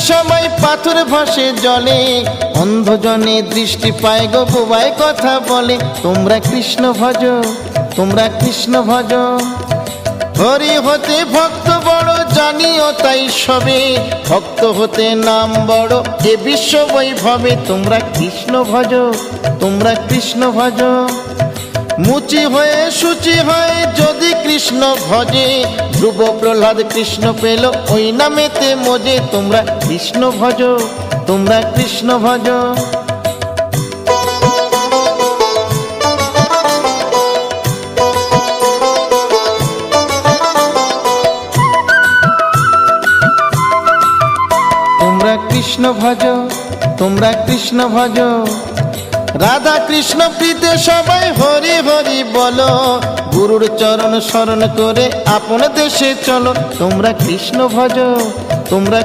সবাই পাথর ভাসে জলে, অন্ধজনে দৃষ্টি পায় গো বোবায় কথা বলে। তোমরা কৃষ্ণ ভজ, তোমরা কৃষ্ণ ভজ। হরি হতে ভক্ত বড় জানিও তাই সবে, ভক্ত হতে নাম বড় এ বিশ্ব বৈভবে। তোমরা কৃষ্ণ ভজ, তোমরা কৃষ্ণ ভজ। মুচি হয়ে সূচি হয় যদি কৃষ্ণ ভজে, ধ্রুব প্রহ্লাদ কৃষ্ণ পেল ওই নামেতে মজে। তোমরা কৃষ্ণ ভজ, তোমরা কৃষ্ণ ভজ। তোমরা কৃষ্ণ ভজ, তোমরা কৃষ্ণ ভজ। রাধা কৃষ্ণ প্রীতে সবাই হরি হরি বলো, গুরুর চরণ শরণ করে আপন দেশে চলো। তোমরা কৃষ্ণ ভজ, তোমরা